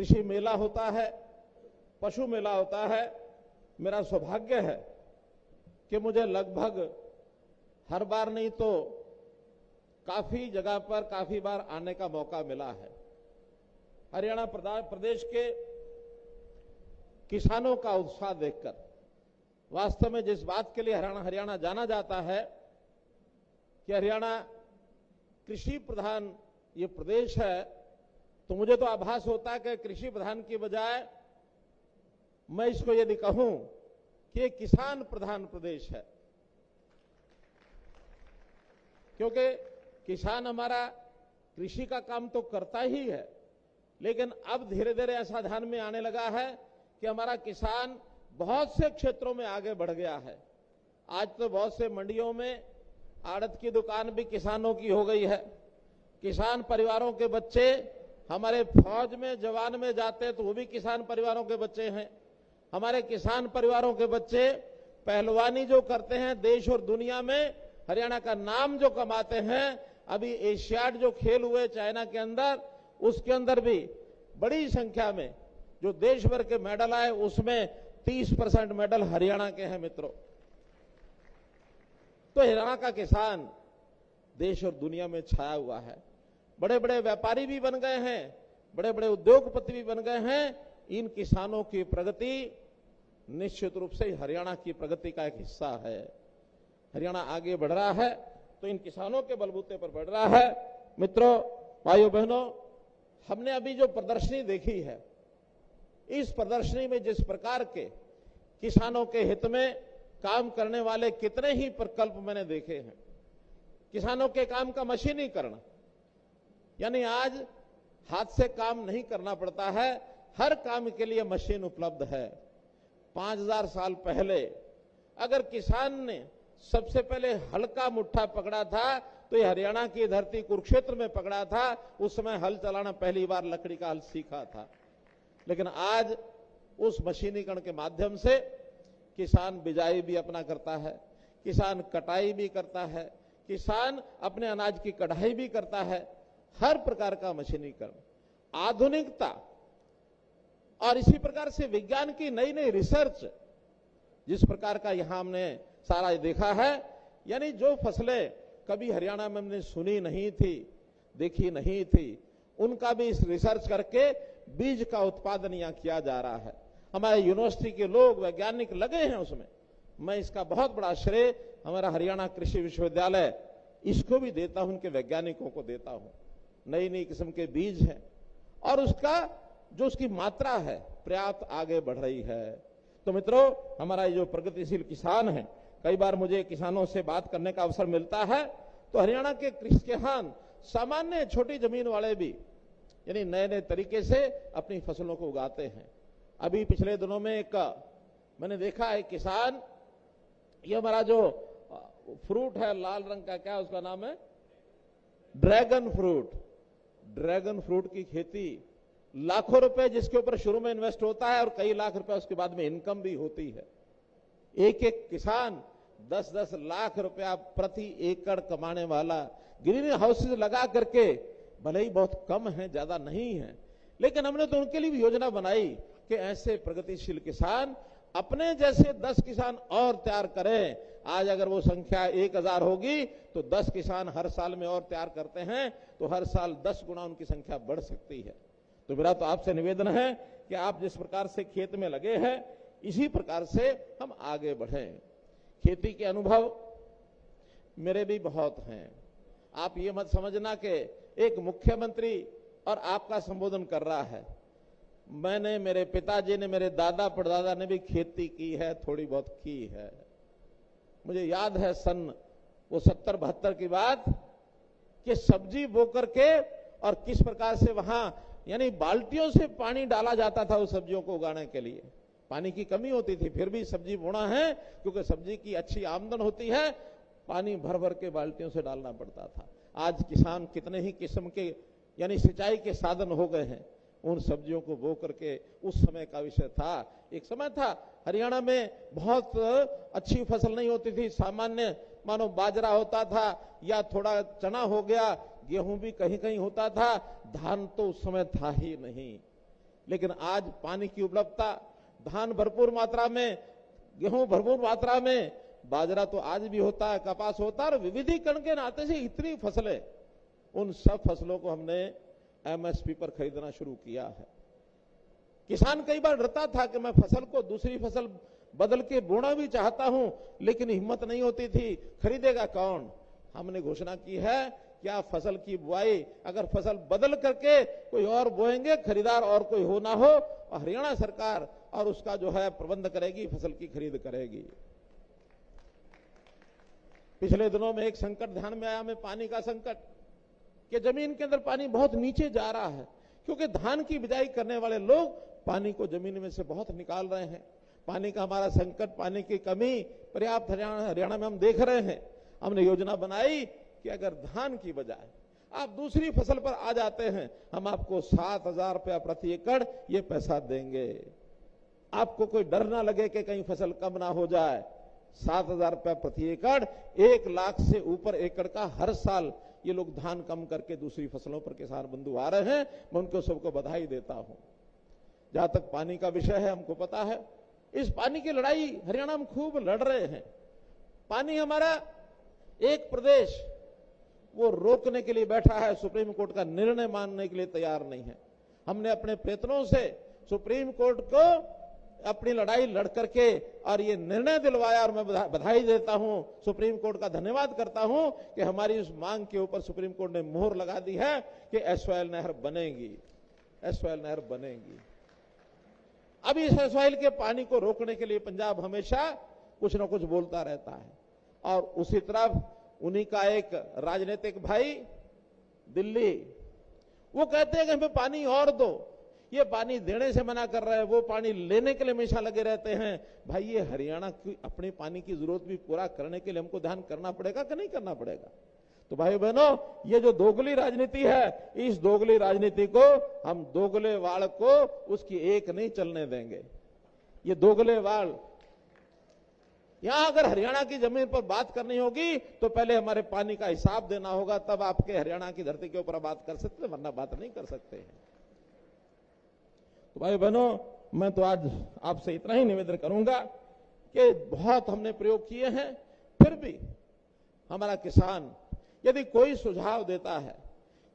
कृषि मेला होता है, पशु मेला होता है। मेरा सौभाग्य है कि मुझे लगभग हर बार नहीं तो काफी जगह पर काफी बार आने का मौका मिला है। हरियाणा प्रदेश के किसानों का उत्साह देखकर वास्तव में जिस बात के लिए हरियाणा जाना जाता है कि हरियाणा कृषि प्रधान ये प्रदेश है, तो मुझे तो आभास होता है कि कृषि प्रधान की बजाय मैं इसको यदि कहूं कि किसान प्रधान प्रदेश है, क्योंकि किसान हमारा कृषि का काम तो करता ही है, लेकिन अब धीरे धीरे ऐसा ध्यान में आने लगा है कि हमारा किसान बहुत से क्षेत्रों में आगे बढ़ गया है। आज तो बहुत से मंडियों में आड़त की दुकान भी किसानों की हो गई है। किसान परिवारों के बच्चे हमारे फौज में जवान में जाते हैं तो वो भी किसान परिवारों के बच्चे हैं। हमारे किसान परिवारों के बच्चे पहलवानी जो करते हैं, देश और दुनिया में हरियाणा का नाम जो कमाते हैं। अभी एशियाड जो खेल हुए चाइना के अंदर, उसके अंदर भी बड़ी संख्या में जो देश भर के मेडल आए, उसमें 30% मेडल हरियाणा के हैं मित्रों। तो हरियाणा का किसान देश और दुनिया में छाया हुआ है। बड़े बड़े व्यापारी भी बन गए हैं, बड़े बड़े उद्योगपति भी बन गए हैं। इन किसानों की प्रगति निश्चित रूप से हरियाणा की प्रगति का एक हिस्सा है। हरियाणा आगे बढ़ रहा है तो इन किसानों के बलबूते पर बढ़ रहा है। मित्रों, भाइयों बहनों, हमने अभी जो प्रदर्शनी देखी है, इस प्रदर्शनी में जिस प्रकार के किसानों के हित में काम करने वाले कितने ही प्रकल्प मैंने देखे हैं। किसानों के काम का मशीनीकरण, यानी आज हाथ से काम नहीं करना पड़ता है, हर काम के लिए मशीन उपलब्ध है। 5000 साल पहले अगर किसान ने सबसे पहले हल का मुट्ठा पकड़ा था तो ये हरियाणा की धरती कुरुक्षेत्र में पकड़ा था। उस समय हल चलाना पहली बार लकड़ी का हल सीखा था। लेकिन आज उस मशीनीकरण के माध्यम से किसान बिजाई भी अपना करता है, किसान कटाई भी करता है, किसान अपने अनाज की कढ़ाई भी करता है। हर प्रकार का मशीनीकरण, आधुनिकता और इसी प्रकार से विज्ञान की नई नई रिसर्च, जिस प्रकार का यहां हमने सारा देखा है, यानी जो फसलें कभी हरियाणा में हमने सुनी नहीं थी, देखी नहीं थी, उनका भी इस रिसर्च करके बीज का उत्पादन यहां किया जा रहा है। हमारे यूनिवर्सिटी के लोग, वैज्ञानिक लगे हैं उसमें। मैं इसका बहुत बड़ा श्रेय हमारा हरियाणा कृषि विश्वविद्यालय, इसको भी देता हूं, उनके वैज्ञानिकों को देता हूं। नई नई किस्म के बीज हैं और उसका जो उसकी मात्रा है पर्याप्त आगे बढ़ रही है। तो मित्रों, हमारा ये जो प्रगतिशील किसान है, कई बार मुझे किसानों से बात करने का अवसर मिलता है तो हरियाणा के किसान सामान्य छोटी जमीन वाले भी यानी नए नए तरीके से अपनी फसलों को उगाते हैं। अभी पिछले दिनों में एक मैंने देखा है किसान, ये हमारा जो फ्रूट है लाल रंग का, क्या उसका नाम है, ड्रैगन फ्रूट। ड्रैगन फ्रूट की खेती, लाखों रुपए जिसके ऊपर शुरू में इन्वेस्ट होता है और कई लाख रुपए उसके बाद में इनकम भी होती है। एक एक किसान 10-10 लाख रुपया प्रति एकड़ कमाने वाला ग्रीन हाउसेज लगा करके, भले ही बहुत कम है, ज्यादा नहीं है, लेकिन हमने तो उनके लिए भी योजना बनाई कि ऐसे प्रगतिशील किसान अपने जैसे 10 किसान और तैयार करें। आज अगर वो संख्या 1000 होगी तो 10 किसान हर साल में और तैयार करते हैं तो हर साल 10 गुना उनकी संख्या बढ़ सकती है। तो मेरा तो आपसे निवेदन है कि आप जिस प्रकार से खेत में लगे हैं, इसी प्रकार से हम आगे बढ़ें। खेती के अनुभव मेरे भी बहुत हैं। आप ये मत समझना कि एक मुख्यमंत्री और आपका संबोधन कर रहा है। मैंने, मेरे पिताजी ने, मेरे दादा परदादा ने भी खेती की है, थोड़ी बहुत की है। मुझे याद है सन वो 70-72 की बात कि सब्जी बो करके और किस प्रकार से वहां यानी बाल्टियों से पानी डाला जाता था उस सब्जियों को उगाने के लिए। पानी की कमी होती थी, फिर भी सब्जी बोना है क्योंकि सब्जी की अच्छी आमदन होती है, पानी भर भर के बाल्टियों से डालना पड़ता था। आज किसान कितने ही किस्म के यानी सिंचाई के साधन हो गए हैं, उन सब्जियों को बो करके। उस समय का विषय था, एक समय था हरियाणा में बहुत अच्छी फसल नहीं होती थी, सामान्य मानो बाजरा होता था या थोड़ा चना हो गया, गेहूं भी कहीं कहीं होता था, धान तो उस समय था ही नहीं। लेकिन आज पानी की उपलब्धता, धान भरपूर मात्रा में, गेहूं भरपूर मात्रा में, बाजरा तो आज भी होता है, कपास होता है, और विविधीकरण के नाते से इतनी फसलें, उन सब फसलों को हमने एमएसपी पर खरीदना शुरू किया है। किसान कई बार डरता था कि मैं फसल को दूसरी फसल बदल के बोना भी चाहता हूं, लेकिन हिम्मत नहीं होती थी, खरीदेगा कौन। हमने घोषणा की है कि आप फसल की बुआई अगर फसल बदल करके कोई और बोएंगे, खरीदार और कोई हो ना हो, और हरियाणा सरकार और उसका जो है प्रबंध करेगी, फसल की खरीद करेगी। पिछले दिनों में एक संकट ध्यान में आया हमें, पानी का संकट, कि जमीन के अंदर पानी बहुत नीचे जा रहा है, क्योंकि धान की बिजाई करने वाले लोग पानी को जमीन में से बहुत निकाल रहे हैं। पानी का हमारा संकट, पानी की कमी पर्याप्त हरियाणा में हम देख रहे हैं। हमने योजना बनाई कि अगर धान की बजाय आप दूसरी फसल पर आ जाते हैं, हम आपको 7,000 रुपया प्रति एकड़ ये पैसा देंगे। आपको कोई डर ना लगे कि कहीं फसल कम ना हो जाए। 7,000 रुपया प्रति एकड़, 1 लाख से ऊपर एकड़ का हर साल ये लोग धान कम करके दूसरी फसलों पर किसान बंधु आ रहे हैं। मैं उनको सबको बधाई देता हूं। जहां तक पानी का विषय है, हमको पता है इस पानी की लड़ाई हरियाणा में खूब लड़ रहे हैं। पानी हमारा एक प्रदेश वो रोकने के लिए बैठा है, सुप्रीम कोर्ट का निर्णय मानने के लिए तैयार नहीं है। हमने अपने प्रयत्नों से सुप्रीम कोर्ट को अपनी लड़ाई लड़ करके और ये निर्णय दिलवाया, और मैं बधाई देता हूं, सुप्रीम कोर्ट का धन्यवाद करता हूं कि हमारी उस मांग के ऊपर सुप्रीम कोर्ट ने मोहर लगा दी है कि एसवाइएल नहर बनेगी, एसवाइएल नहर बनेगी। अब इस एसवाइएल के पानी को रोकने के लिए पंजाब हमेशा कुछ न कुछ बोलता रहता है, और उसी तरफ उन्हीं का एक राजनीतिक भाई दिल्ली, वो कहते हैं कि हमें पानी और दो। ये पानी देने से मना कर रहे हैं, वो पानी लेने के लिए हमेशा लगे रहते हैं। भाई ये हरियाणा की अपने पानी की जरूरत भी पूरा करने के लिए हमको ध्यान करना पड़ेगा कि नहीं करना पड़ेगा। तो भाई बहनों, ये जो दोगली राजनीति है, इस दोगली राजनीति को हम दोगले वाल को उसकी एक नहीं चलने देंगे। ये दोगले वाल, यहां अगर हरियाणा की जमीन पर बात करनी होगी तो पहले हमारे पानी का हिसाब देना होगा, तब आपके हरियाणा की धरती के ऊपर बात कर सकते, वरना बात नहीं कर सकते हैं। तो भाई बहनों, मैं तो आज आपसे इतना ही निवेदन करूंगा कि बहुत हमने प्रयोग किए हैं, फिर भी हमारा किसान यदि कोई सुझाव देता है,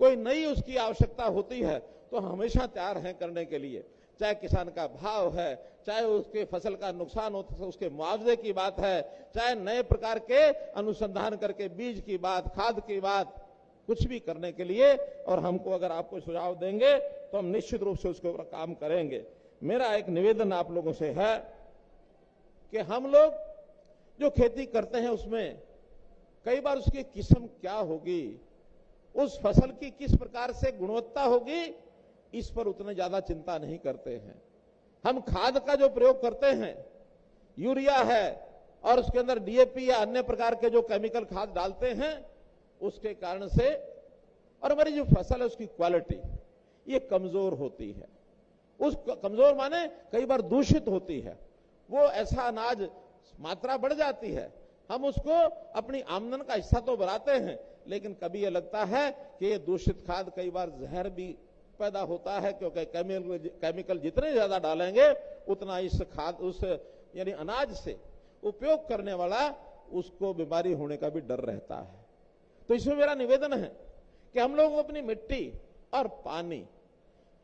कोई नई उसकी आवश्यकता होती है, तो हमेशा तैयार हैं करने के लिए। चाहे किसान का भाव है, चाहे उसके फसल का नुकसान हो तो उसके मुआवजे की बात है, चाहे नए प्रकार के अनुसंधान करके बीज की बात, खाद की बात, कुछ भी करने के लिए, और हमको अगर आप कोई सुझाव देंगे तो हम निश्चित रूप से उसके ऊपर काम करेंगे। मेरा एक निवेदन आप लोगों से है कि हम लोग जो खेती करते हैं उसमें कई बार उसकी किस्म क्या होगी, उस फसल की किस प्रकार से गुणवत्ता होगी, इस पर उतने ज्यादा चिंता नहीं करते हैं। हम खाद का जो प्रयोग करते हैं, यूरिया है और उसके अंदर डीएपी या अन्य प्रकार के जो केमिकल खाद डालते हैं, उसके कारण से और हमारी जो फसल है उसकी क्वालिटी ये कमजोर होती है। उस कमजोर माने कई बार दूषित होती है। वो ऐसा अनाज मात्रा बढ़ जाती है, हम उसको अपनी आमदन का हिस्सा तो बनाते हैं, लेकिन कभी ये लगता है कि ये दूषित खाद कई बार जहर भी पैदा होता है, क्योंकि केमिकल जितने ज्यादा डालेंगे उतना इस खाद उस यानी अनाज से उपयोग करने वाला उसको बीमारी होने का भी डर रहता है। तो इसमें मेरा निवेदन है कि हम लोगों को अपनी मिट्टी और पानी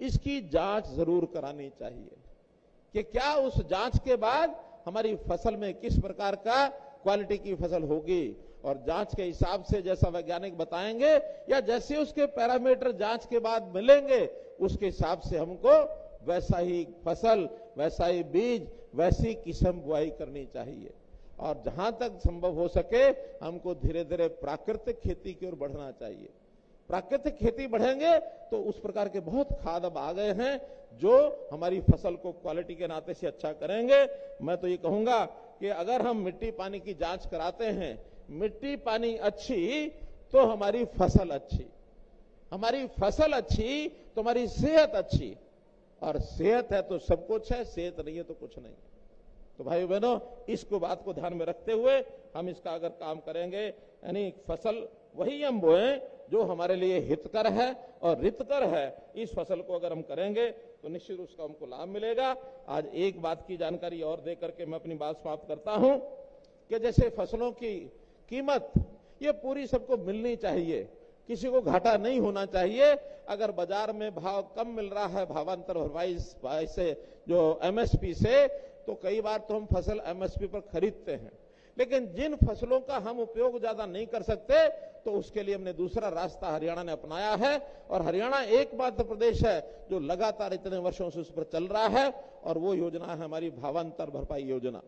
इसकी जांच जरूर करानी चाहिए कि क्या उस जांच के बाद हमारी फसल में किस प्रकार का क्वालिटी की फसल होगी, और जांच के हिसाब से जैसा वैज्ञानिक बताएंगे या जैसे उसके पैरामीटर जांच के बाद मिलेंगे, उसके हिसाब से हमको वैसा ही फसल, वैसा ही बीज, वैसी किस्म बुआई करनी चाहिए। और जहां तक संभव हो सके हमको धीरे धीरे प्राकृतिक खेती की ओर बढ़ना चाहिए। प्राकृतिक खेती बढ़ेंगे तो उस प्रकार के बहुत खाद अब आ गए हैं जो हमारी फसल को क्वालिटी के नाते से अच्छा करेंगे। मैं तो ये कहूंगा कि अगर हम मिट्टी पानी की जांच कराते हैं, मिट्टी पानी अच्छी तो हमारी फसल अच्छी, हमारी फसल अच्छी तो हमारी सेहत अच्छी, और सेहत है तो सब कुछ है, सेहत नहीं है तो कुछ नहीं। तो भाई बहनों, इसको बात को ध्यान में रखते हुए हम इसका अगर काम करेंगे, यानी फसल वही हम बोएं जो हमारे लिए हितकर है और रितकर है, इस फसल को अगर हम करेंगे तो निश्चित रूप से हमको लाभ मिलेगा। आज एक बात की जानकारी और दे करके मैं अपनी बात समाप्त करता हूं कि जैसे फसलों की कीमत ये पूरी सबको मिलनी चाहिए, किसी को घाटा नहीं होना चाहिए। अगर बाजार में भाव कम मिल रहा है भावांतर भरपाई से, जो एमएसपी से, तो कई बार तो हम फसल एमएसपी पर खरीदते हैं, लेकिन जिन फसलों का हम उपयोग ज्यादा नहीं कर सकते तो उसके लिए हमने दूसरा रास्ता हरियाणा ने अपनाया है। और हरियाणा एकमात्र प्रदेश है जो लगातार इतने वर्षों से उस पर चल रहा है, और वो योजना है हमारी भावांतर भरपाई योजना।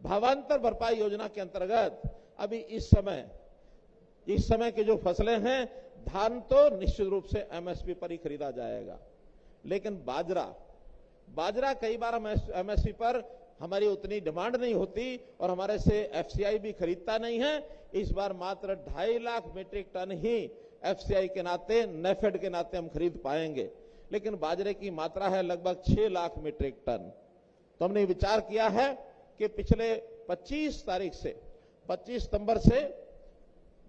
भावांतर भरपाई योजना के अंतर्गत अभी इस समय की जो फसलें हैं, धान तो निश्चित रूप से एमएसपी पर ही खरीदा जाएगा, लेकिन बाजरा कई बार एमएसपी पर हमारी उतनी डिमांड नहीं होती और हमारे से एफसीआई भी खरीदता नहीं है। इस बार मात्र 2.5 लाख मीट्रिक टन ही एफसीआई के नाते, नेफेड के नाते हम खरीद पाएंगे, लेकिन बाजरे की मात्रा है लगभग 6 लाख मीट्रिक टन। तो हमने विचार किया है कि पिछले 25 सितंबर से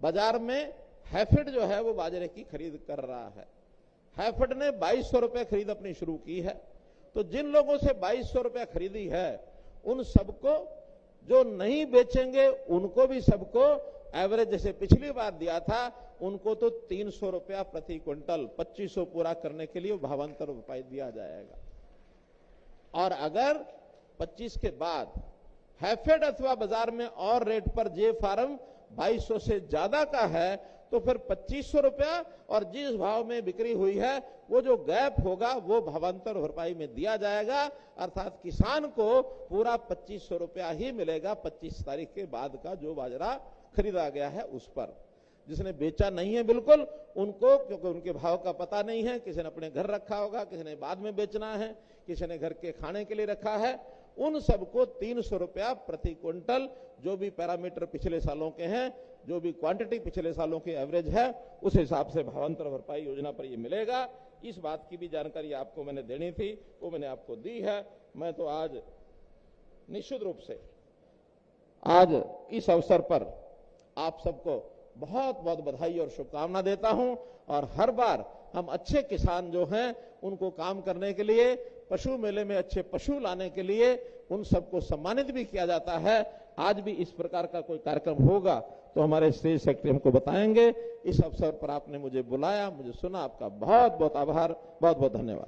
बाजार में हैफेड जो है वो बाजरे की खरीद कर रहा है। हैफेड ने 2200 रुपए खरीद अपनी शुरू की है। तो जिन लोगों से 2200 रुपए खरीदी है, उन सबको, जो नहीं बेचेंगे उनको भी सबको एवरेज जैसे पिछली बार दिया था, उनको तो 300 रुपया प्रति क्विंटल 2500 पूरा करने के लिए भावांतर रुपये दिया जाएगा। और अगर 25 के बाद हैफेड अथवा बाजार में और रेट पर जे फार्म 2200 से ज्यादा का है तो फिर 2500 रुपया, और जिस भाव में बिक्री हुई है वो जो गैप होगा वो भावांतर भरपाई में दिया जाएगा। अर्थात किसान को पूरा 2500 रुपया ही मिलेगा 25 तारीख के बाद का जो बाजरा खरीदा गया है उस पर। जिसने बेचा नहीं है बिल्कुल उनको, क्योंकि उनके भाव का पता नहीं है, किसी ने अपने घर रखा होगा, किसी ने बाद में बेचना है, किसी ने घर के खाने के लिए रखा है, उन सबको 300 रुपया प्रति क्विंटल, जो भी पैरामीटर पिछले सालों के हैं, जो भी क्वांटिटी पिछले सालों की एवरेज है, उस हिसाब से भावांतर भरपाई योजना पर ये मिलेगा। इस बात की भी जानकारी आपको मैंने देनी थी, वो मैंने आपको दी है। मैं तो आज निश्चित रूप से आज इस अवसर पर आप सबको बहुत बहुत बधाई और शुभकामना देता हूं। और हर बार हम अच्छे किसान जो हैं उनको काम करने के लिए, पशु मेले में अच्छे पशु लाने के लिए उन सबको सम्मानित भी किया जाता है। आज भी इस प्रकार का कोई कार्यक्रम होगा तो हमारे स्टेट सेक्रेटरी हमको बताएंगे। इस अवसर पर आपने मुझे बुलाया, मुझे सुना, आपका बहुत बहुत आभार, बहुत बहुत धन्यवाद।